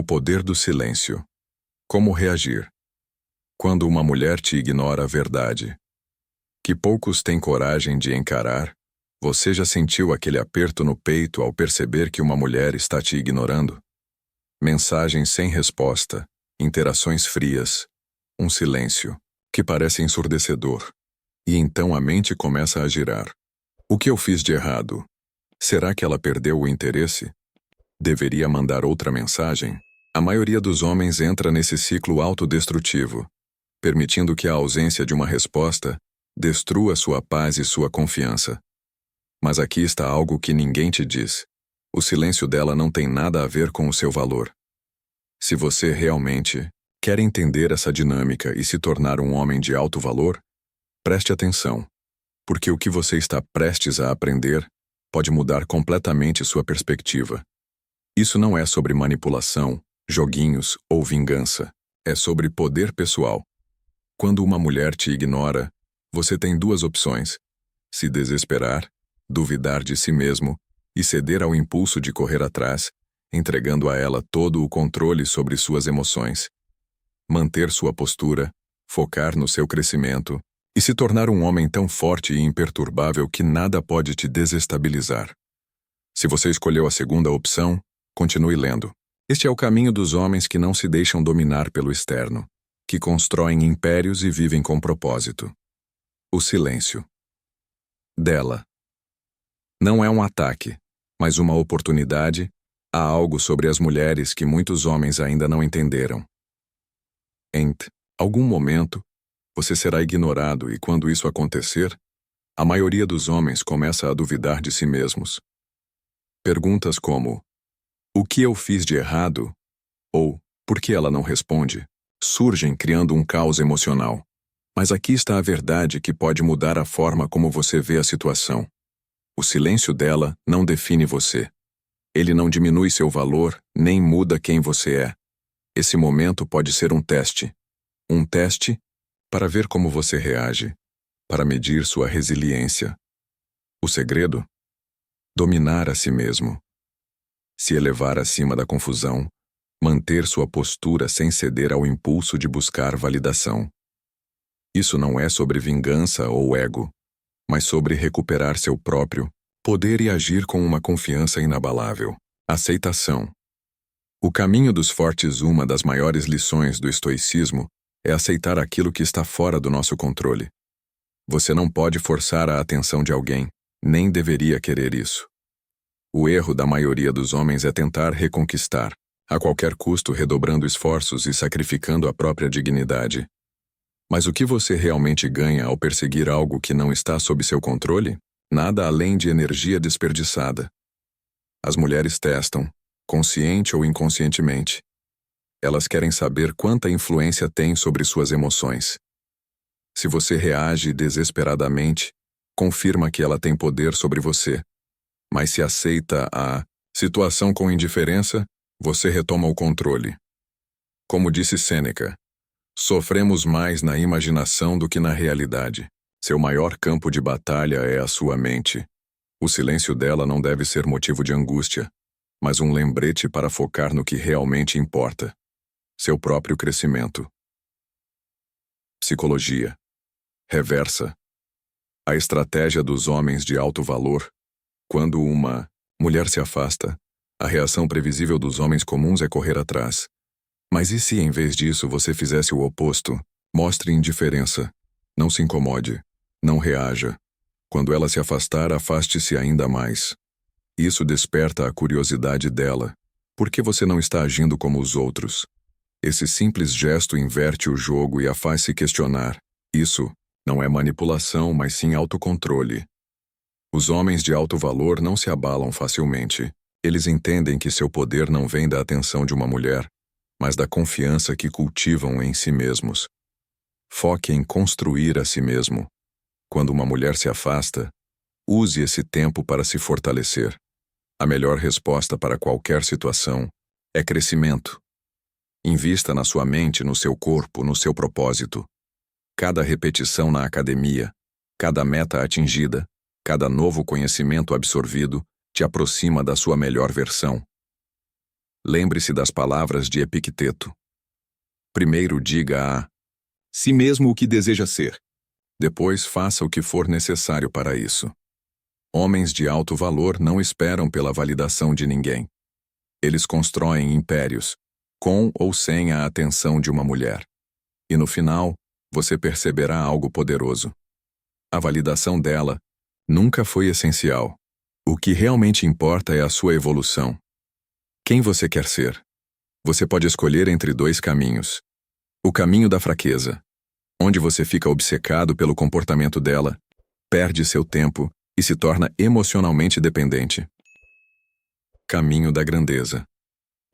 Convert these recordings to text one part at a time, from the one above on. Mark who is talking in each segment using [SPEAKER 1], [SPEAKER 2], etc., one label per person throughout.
[SPEAKER 1] O poder do silêncio. Como reagir? Quando uma mulher te ignora a verdade, que poucos têm coragem de encarar, você já sentiu aquele aperto no peito ao perceber que uma mulher está te ignorando? Mensagens sem resposta, interações frias, um silêncio que parece ensurdecedor. E então a mente começa a girar. O que eu fiz de errado? Será que ela perdeu o interesse? Deveria mandar outra mensagem? A maioria dos homens entra nesse ciclo autodestrutivo, permitindo que a ausência de uma resposta destrua sua paz e sua confiança. Mas aqui está algo que ninguém te diz. O silêncio dela não tem nada a ver com o seu valor. Se você realmente quer entender essa dinâmica e se tornar um homem de alto valor, preste atenção, porque o que você está prestes a aprender pode mudar completamente sua perspectiva. Isso não é sobre manipulação, joguinhos ou vingança. É sobre poder pessoal. Quando uma mulher te ignora, você tem duas opções: se desesperar, duvidar de si mesmo e ceder ao impulso de correr atrás, entregando a ela todo o controle sobre suas emoções. Manter sua postura, focar no seu crescimento e se tornar um homem tão forte e imperturbável que nada pode te desestabilizar. Se você escolheu a segunda opção, continue lendo. Este é o caminho dos homens que não se deixam dominar pelo externo, que constroem impérios e vivem com propósito. O silêncio. Dela. Não é um ataque, mas uma oportunidade. Há algo sobre as mulheres que muitos homens ainda não entenderam. Em algum momento, você será ignorado e quando isso acontecer, a maioria dos homens começa a duvidar de si mesmos. Perguntas como: o que eu fiz de errado? Ou, por que ela não responde? Surgem criando um caos emocional. Mas aqui está a verdade que pode mudar a forma como você vê a situação. O silêncio dela não define você. Ele não diminui seu valor, nem muda quem você é. Esse momento pode ser um teste. Um teste para ver como você reage, para medir sua resiliência. O segredo? Dominar a si mesmo. Se elevar acima da confusão, manter sua postura sem ceder ao impulso de buscar validação. Isso não é sobre vingança ou ego, mas sobre recuperar seu próprio poder e agir com uma confiança inabalável. Aceitação. O caminho dos fortes, uma das maiores lições do estoicismo, é aceitar aquilo que está fora do nosso controle. Você não pode forçar a atenção de alguém, nem deveria querer isso. O erro da maioria dos homens é tentar reconquistar, a qualquer custo redobrando esforços e sacrificando a própria dignidade. Mas o que você realmente ganha ao perseguir algo que não está sob seu controle? Nada além de energia desperdiçada. As mulheres testam, consciente ou inconscientemente. Elas querem saber quanta influência tem sobre suas emoções. Se você reage desesperadamente, confirma que ela tem poder sobre você. Mas se aceita a situação com indiferença, você retoma o controle. Como disse Sêneca, sofremos mais na imaginação do que na realidade. Seu maior campo de batalha é a sua mente. O silêncio dela não deve ser motivo de angústia, mas um lembrete para focar no que realmente importa: seu próprio crescimento. Psicologia. Reversa. A estratégia dos homens de alto valor. Quando uma mulher se afasta, a reação previsível dos homens comuns é correr atrás. Mas e se em vez disso você fizesse o oposto? Mostre indiferença. Não se incomode. Não reaja. Quando ela se afastar, afaste-se ainda mais. Isso desperta a curiosidade dela. Por que você não está agindo como os outros? Esse simples gesto inverte o jogo e a faz se questionar. Isso não é manipulação, mas sim autocontrole. Os homens de alto valor não se abalam facilmente. Eles entendem que seu poder não vem da atenção de uma mulher, mas da confiança que cultivam em si mesmos. Foque em construir a si mesmo. Quando uma mulher se afasta, use esse tempo para se fortalecer. A melhor resposta para qualquer situação é crescimento. Invista na sua mente, no seu corpo, no seu propósito. Cada repetição na academia, cada meta atingida, cada novo conhecimento absorvido te aproxima da sua melhor versão. lembre-se das palavras de Epicteto. Primeiro diga a si mesmo o que deseja ser. Depois faça o que for necessário para isso. Homens de alto valor não esperam pela validação de ninguém. Eles constroem impérios, com ou sem a atenção de uma mulher. E no final, você perceberá algo poderoso. A validação dela nunca foi essencial. O que realmente importa é a sua evolução. Quem você quer ser? Você pode escolher entre dois caminhos. O caminho da fraqueza, onde você fica obcecado pelo comportamento dela, perde seu tempo e se torna emocionalmente dependente. Caminho da grandeza,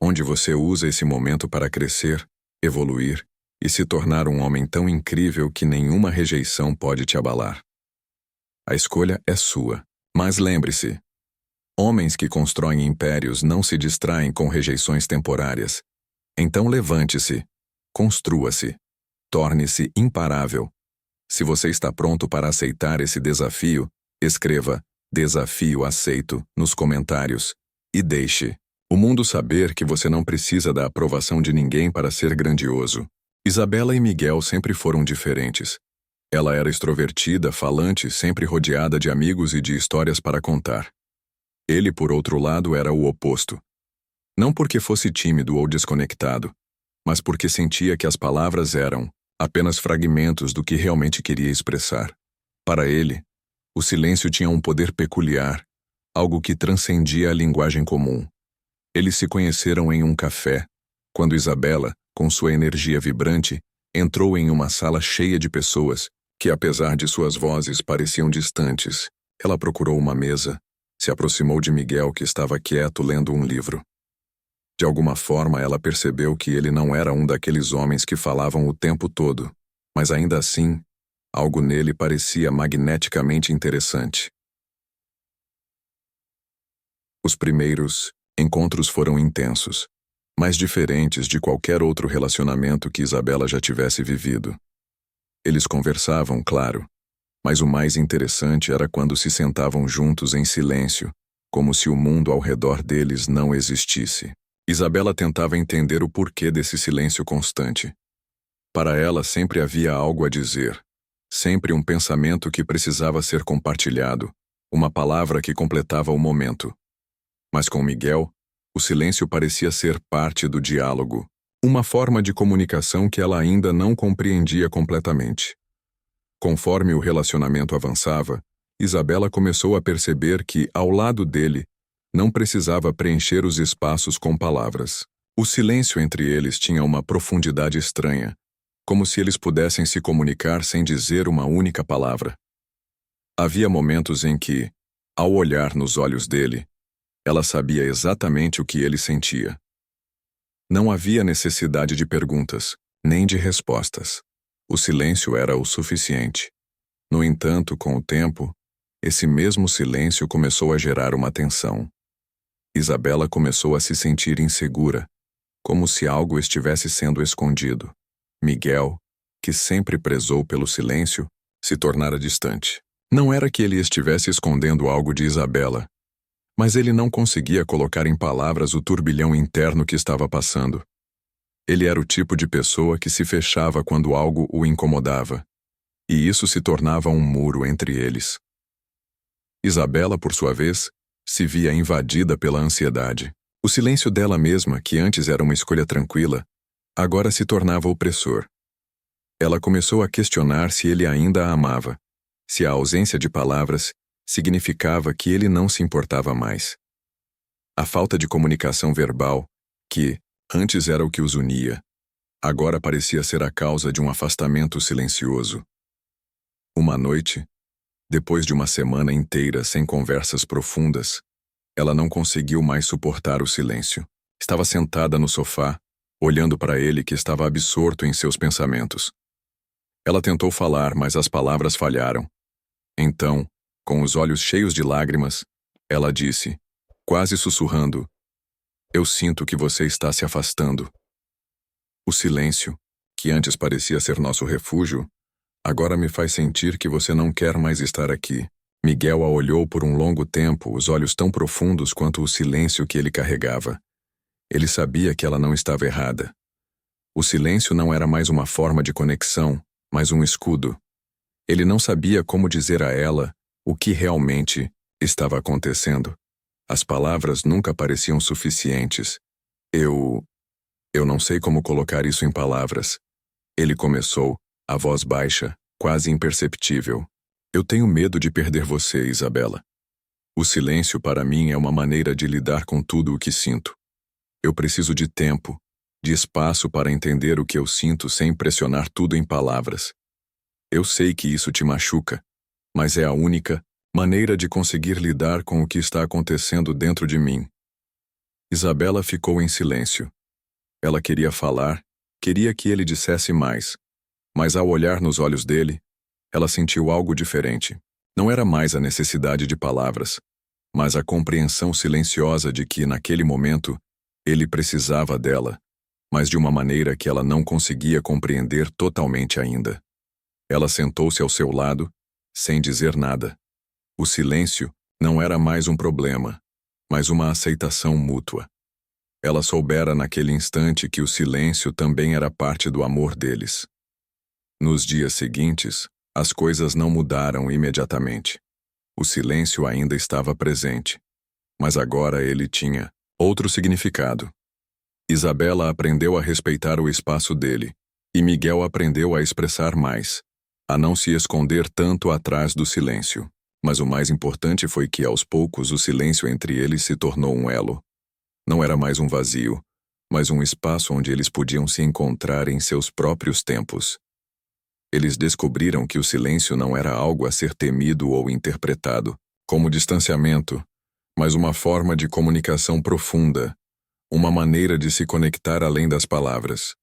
[SPEAKER 1] onde você usa esse momento para crescer, evoluir e se tornar um homem tão incrível que nenhuma rejeição pode te abalar. A escolha é sua, mas lembre-se, homens que constroem impérios não se distraem com rejeições temporárias. Então levante-se, construa-se, torne-se imparável. Se você está pronto para aceitar esse desafio, escreva "Desafio aceito" nos comentários e deixe o mundo saber que você não precisa da aprovação de ninguém para ser grandioso. Isabela e Miguel sempre foram diferentes. Ela era extrovertida, falante, sempre rodeada de amigos e de histórias para contar. Ele, por outro lado, era o oposto. Não porque fosse tímido ou desconectado, mas porque sentia que as palavras eram apenas fragmentos do que realmente queria expressar. Para ele, o silêncio tinha um poder peculiar, algo que transcendia a linguagem comum. Eles se conheceram em um café, quando Isabela, com sua energia vibrante, entrou em uma sala cheia de pessoas que, apesar de suas vozes pareciam distantes, ela procurou uma mesa, se aproximou de Miguel, que estava quieto lendo um livro. De alguma forma, ela percebeu que ele não era um daqueles homens que falavam o tempo todo, mas ainda assim, algo nele parecia magneticamente interessante. Os primeiros encontros foram intensos, mas diferentes de qualquer outro relacionamento que Isabela já tivesse vivido. Eles conversavam, claro, mas o mais interessante era quando se sentavam juntos em silêncio, como se o mundo ao redor deles não existisse. Isabela tentava entender o porquê desse silêncio constante. Para ela sempre havia algo a dizer, sempre um pensamento que precisava ser compartilhado, uma palavra que completava o momento. Mas com Miguel, o silêncio parecia ser parte do diálogo, uma forma de comunicação que ela ainda não compreendia completamente. Conforme o relacionamento avançava, Isabela começou a perceber que, ao lado dele, não precisava preencher os espaços com palavras. O silêncio entre eles tinha uma profundidade estranha, como se eles pudessem se comunicar sem dizer uma única palavra. Havia momentos em que, ao olhar nos olhos dele, ela sabia exatamente o que ele sentia. Não havia necessidade de perguntas, nem de respostas. O silêncio era o suficiente. No entanto, com o tempo, esse mesmo silêncio começou a gerar uma tensão. Isabela começou a se sentir insegura, como se algo estivesse sendo escondido. Miguel, que sempre prezou pelo silêncio, se tornara distante. Não era que ele estivesse escondendo algo de Isabela, mas ele não conseguia colocar em palavras o turbilhão interno que estava passando. Ele era o tipo de pessoa que se fechava quando algo o incomodava, e isso se tornava um muro entre eles. Isabela, por sua vez, se via invadida pela ansiedade. O silêncio dela mesma, que antes era uma escolha tranquila, agora se tornava opressor. Ela começou a questionar se ele ainda a amava, se a ausência de palavras significava que ele não se importava mais. A falta de comunicação verbal, que antes era o que os unia, agora parecia ser a causa de um afastamento silencioso. Uma noite, depois de uma semana inteira sem conversas profundas, ela não conseguiu mais suportar o silêncio. Estava sentada no sofá, olhando para ele, que estava absorto em seus pensamentos. Ela tentou falar, mas as palavras falharam. Então, com os olhos cheios de lágrimas, ela disse, quase sussurrando, "Eu sinto que você está se afastando." O silêncio, que antes parecia ser nosso refúgio, agora me faz sentir que você não quer mais estar aqui. Miguel a olhou por um longo tempo, os olhos tão profundos quanto o silêncio que ele carregava. Ele sabia que ela não estava errada. O silêncio não era mais uma forma de conexão, mas um escudo. Ele não sabia como dizer a ela o que realmente estava acontecendo. As palavras nunca pareciam suficientes. Eu não sei como colocar isso em palavras. Ele começou, a voz baixa, quase imperceptível. Eu tenho medo de perder você, Isabela. O silêncio para mim é uma maneira de lidar com tudo o que sinto. Eu preciso de tempo, de espaço para entender o que eu sinto sem pressionar tudo em palavras. Eu sei que isso te machuca, mas é a única maneira de conseguir lidar com o que está acontecendo dentro de mim. Isabela ficou em silêncio. Ela queria falar, queria que ele dissesse mais, mas ao olhar nos olhos dele, ela sentiu algo diferente. Não era mais a necessidade de palavras, mas a compreensão silenciosa de que, naquele momento, ele precisava dela, mas de uma maneira que ela não conseguia compreender totalmente ainda. Ela sentou-se ao seu lado, sem dizer nada. O silêncio não era mais um problema, mas uma aceitação mútua. Ela soubera naquele instante que o silêncio também era parte do amor deles. Nos dias seguintes, as coisas não mudaram imediatamente. O silêncio ainda estava presente, mas agora ele tinha outro significado. Isabela aprendeu a respeitar o espaço dele, e Miguel aprendeu a expressar mais, a não se esconder tanto atrás do silêncio. Mas o mais importante foi que, aos poucos, o silêncio entre eles se tornou um elo. Não era mais um vazio, mas um espaço onde eles podiam se encontrar em seus próprios tempos. Eles descobriram que o silêncio não era algo a ser temido ou interpretado como distanciamento, mas uma forma de comunicação profunda, uma maneira de se conectar além das palavras.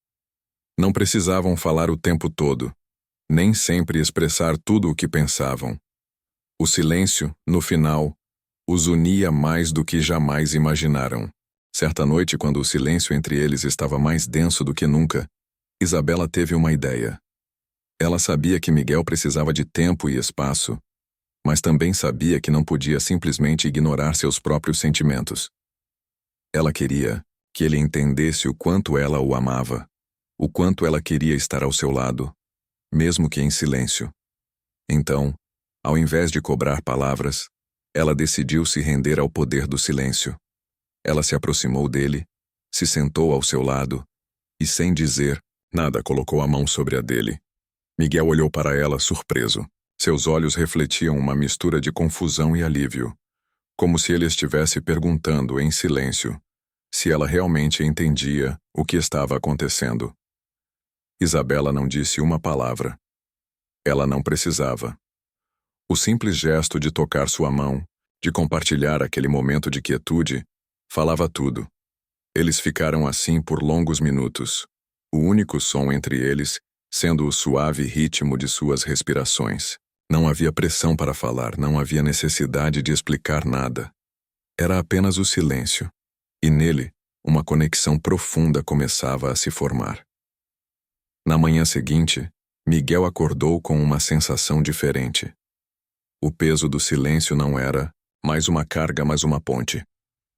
[SPEAKER 1] Não precisavam falar o tempo todo, nem sempre expressar tudo o que pensavam. O silêncio, no final, os unia mais do que jamais imaginaram. Certa noite, quando o silêncio entre eles estava mais denso do que nunca, Isabela teve uma ideia. Ela sabia que Miguel precisava de tempo e espaço, mas também sabia que não podia simplesmente ignorar seus próprios sentimentos. Ela queria que ele entendesse o quanto ela o amava, o quanto ela queria estar ao seu lado, mesmo que em silêncio. Então, ao invés de cobrar palavras, ela decidiu se render ao poder do silêncio. Ela se aproximou dele, se sentou ao seu lado e, sem dizer nada, colocou a mão sobre a dele. Miguel olhou para ela surpreso. Seus olhos refletiam uma mistura de confusão e alívio, como se ele estivesse perguntando em silêncio se ela realmente entendia o que estava acontecendo. Isabela não disse uma palavra. Ela não precisava. O simples gesto de tocar sua mão, de compartilhar aquele momento de quietude, falava tudo. Eles ficaram assim por longos minutos, o único som entre eles sendo o suave ritmo de suas respirações. Não havia pressão para falar, não havia necessidade de explicar nada. Era apenas o silêncio, e nele, uma conexão profunda começava a se formar. Na manhã seguinte, Miguel acordou com uma sensação diferente. O peso do silêncio não era mais uma carga, mas uma ponte.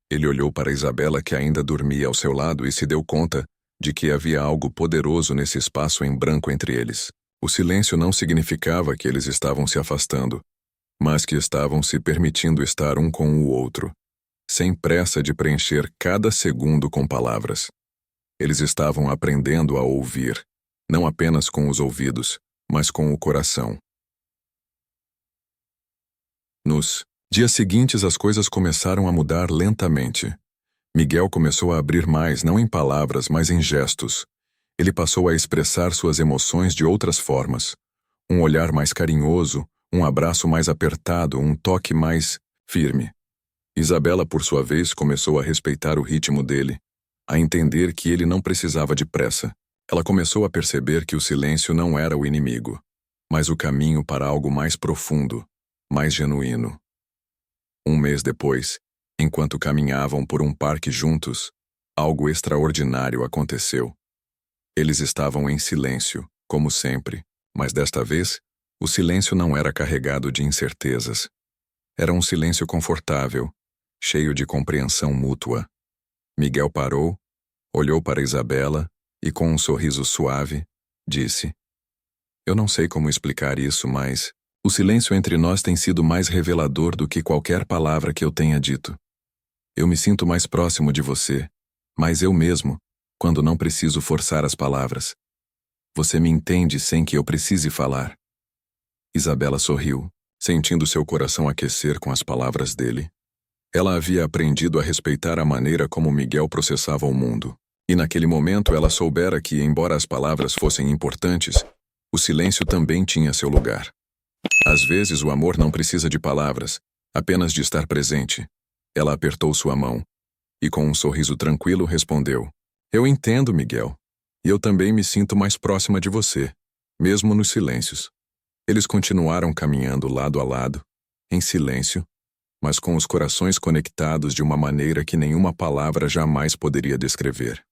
[SPEAKER 1] Ele olhou para Isabela, que ainda dormia ao seu lado, e se deu conta de que havia algo poderoso nesse espaço em branco entre eles. O silêncio não significava que eles estavam se afastando, mas que estavam se permitindo estar um com o outro, sem pressa de preencher cada segundo com palavras. Eles estavam aprendendo a ouvir, não apenas com os ouvidos, mas com o coração. Nos dias seguintes, as coisas começaram a mudar lentamente. Miguel começou a abrir mais, não em palavras, mas em gestos. Ele passou a expressar suas emoções de outras formas. Um olhar mais carinhoso, um abraço mais apertado, um toque mais firme. Isabela, por sua vez, começou a respeitar o ritmo dele, a entender que ele não precisava de pressa. Ela começou a perceber que o silêncio não era o inimigo, mas o caminho para algo mais profundo, mais genuíno. Um mês depois, enquanto caminhavam por um parque juntos, algo extraordinário aconteceu. Eles estavam em silêncio, como sempre, mas desta vez, o silêncio não era carregado de incertezas. Era um silêncio confortável, cheio de compreensão mútua. Miguel parou, olhou para Isabela e, com um sorriso suave, disse: Eu não sei como explicar isso, mas o silêncio entre nós tem sido mais revelador do que qualquer palavra que eu tenha dito. Eu me sinto mais próximo de você, mais eu mesmo, quando não preciso forçar as palavras. Você me entende sem que eu precise falar. Isabela sorriu, sentindo seu coração aquecer com as palavras dele. Ela havia aprendido a respeitar a maneira como Miguel processava o mundo. E naquele momento ela soubera que, embora as palavras fossem importantes, o silêncio também tinha seu lugar. Às vezes o amor não precisa de palavras, apenas de estar presente. Ela apertou sua mão e, com um sorriso tranquilo, respondeu: Eu entendo, Miguel. E eu também me sinto mais próxima de você, mesmo nos silêncios. Eles continuaram caminhando lado a lado, em silêncio, mas com os corações conectados de uma maneira que nenhuma palavra jamais poderia descrever.